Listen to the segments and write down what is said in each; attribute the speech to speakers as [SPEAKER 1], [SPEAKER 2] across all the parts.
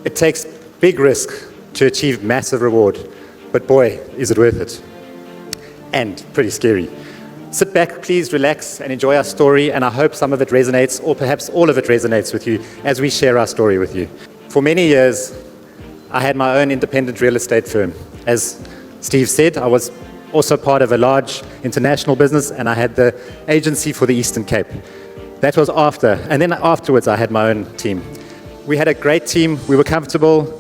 [SPEAKER 1] It takes big risk to achieve massive reward, but boy, is it worth it. And pretty scary. Sit back, please relax and enjoy our story, and I hope some of it resonates, or perhaps all of it resonates with you as we share our story with you. For many years, I had my own independent real estate firm. As Steve said, I was also part of a large international business, and I had the agency for the Eastern Cape. That was after, and then afterwards I had my own team. We had a great team, we were comfortable.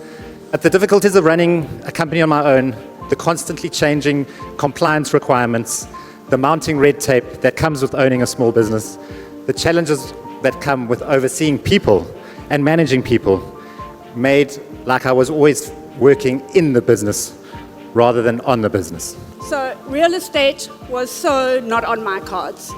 [SPEAKER 1] But the difficulties of running a company on my own, the constantly changing compliance requirements, the mounting red tape that comes with owning a small business, the challenges that come with overseeing people and managing people, made like I was always working in the business rather than on the business.
[SPEAKER 2] So real estate was so not on my cards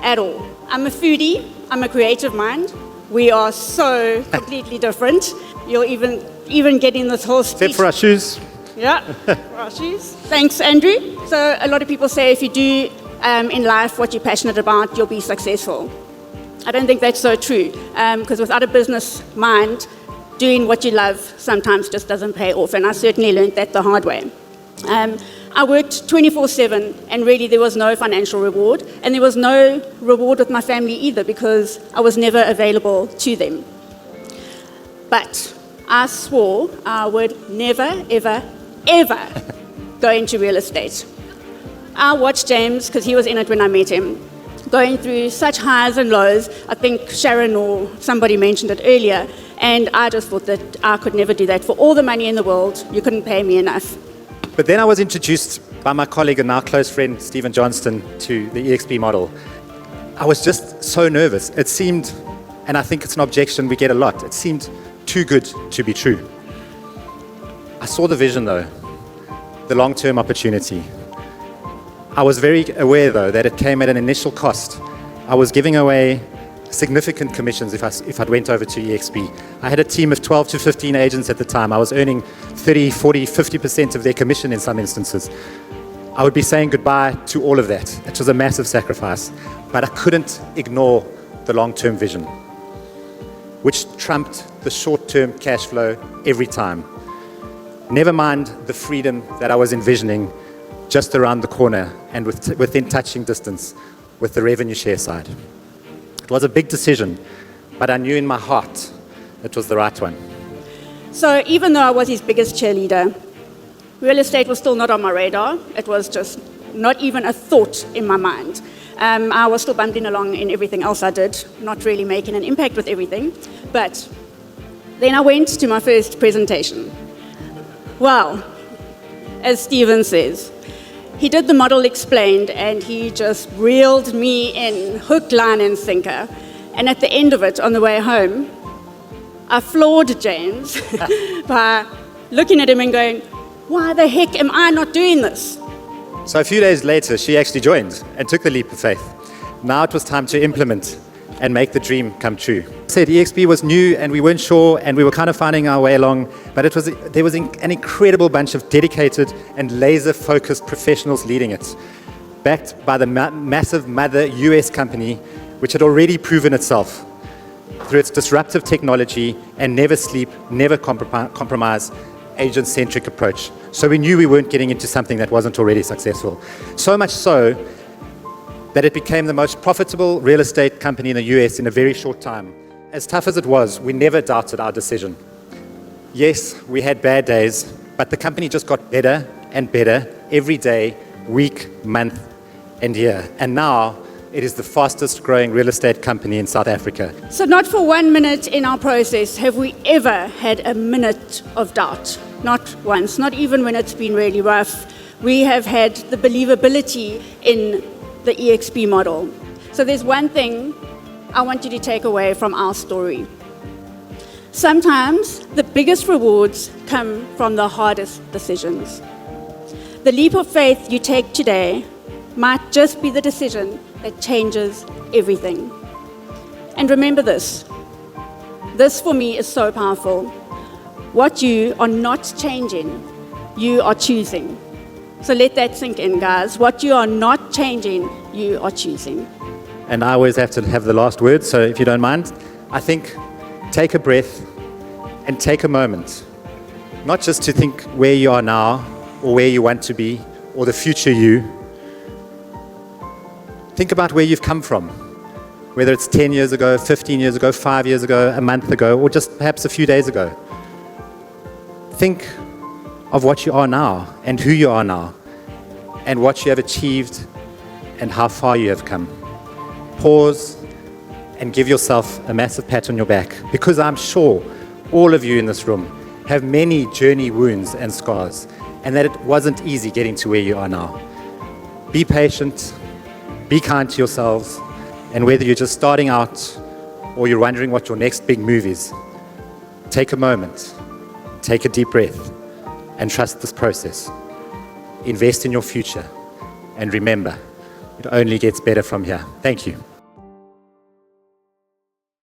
[SPEAKER 2] at all. I'm a foodie, I'm a creative mind. We are so completely different. You'll even get in this whole speech.
[SPEAKER 1] Except for our shoes.
[SPEAKER 2] Yeah, for our shoes. Thanks, Andrew. So a lot of people say if you do in life what you're passionate about, you'll be successful. I don't think that's so true, because without a business mind, doing what you love sometimes just doesn't pay off, and I certainly learned that the hard way. I worked 24/7, and really there was no financial reward, and there was no reward with my family either, because I was never available to them. But I swore I would never, ever, ever go into real estate. I watched James, because he was in it when I met him, going through such highs and lows. I think Sharon or somebody mentioned it earlier, and I just thought that I could never do that. For all the money in the world, you couldn't pay me enough.
[SPEAKER 1] But then I was introduced by my colleague and now close friend, Stephen Johnston, to the eXp model. I was just so nervous. It seemed, and I think it's an objection we get a lot, it seemed too good to be true. I saw the vision though, the long-term opportunity. I was very aware though that it came at an initial cost. I was giving away significant commissions if I'd went over to eXp. I had a team of 12 to 15 agents at the time. I was earning 30, 40, 50% of their commission in some instances. I would be saying goodbye to all of that. It was a massive sacrifice, but I couldn't ignore the long-term vision, which trumped the short-term cash flow every time. Never mind the freedom that I was envisioning just around the corner and within touching distance with the revenue share side. It was a big decision, but I knew in my heart it was the right one.
[SPEAKER 2] So even though I was his biggest cheerleader, real estate was still not on my radar. It was just not even a thought in my mind. I was still bumping along in everything else I did, not really making an impact with everything. But then I went to my first presentation. Well, as Stephen says, he did the model explained, and he just reeled me in, hook, line, and sinker. And at the end of it, on the way home, I floored James by looking at him and going, why the heck am I not doing this?
[SPEAKER 1] So a few days later, she actually joined and took the leap of faith. Now it was time to implement and make the dream come true. I said eXp was new and we weren't sure and we were kind of finding our way along, but there was an incredible bunch of dedicated and laser-focused professionals leading it, backed by the massive mother US company, which had already proven itself through its disruptive technology and never sleep, never compromise, agent-centric approach. So we knew we weren't getting into something that wasn't already successful. So much so that it became the most profitable real estate company in the US in a very short time. As tough as it was, we never doubted our decision. Yes, we had bad days, but the company just got better and better every day, week, month, and year. And now it is the fastest growing real estate company in South Africa.
[SPEAKER 2] So not for 1 minute in our process have we ever had a minute of doubt. Not once, not even when it's been really rough. We have had the believability in the eXp model. So there's one thing I want you to take away from our story. Sometimes the biggest rewards come from the hardest decisions. The leap of faith you take today might just be the decision that changes everything. And remember this. This for me is so powerful. What you are not changing, you are choosing. So let that sink in, guys. What you are not changing, you are choosing.
[SPEAKER 1] And I always have to have the last word, so if you don't mind, I think take a breath and take a moment, not just to think where you are now or where you want to be or the future you. Think about where you've come from, whether it's 10 years ago, 15 years ago, 5 years ago, a month ago, or just perhaps a few days ago. Think of what you are now and who you are now and what you have achieved and how far you have come. Pause and give yourself a massive pat on your back, because I'm sure all of you in this room have many journey wounds and scars, and that it wasn't easy getting to where you are now. Be patient, be kind to yourselves, and whether you're just starting out or you're wondering what your next big move is, take a moment, take a deep breath, and trust this process. Invest in your future, and remember, it only gets better from here. Thank you.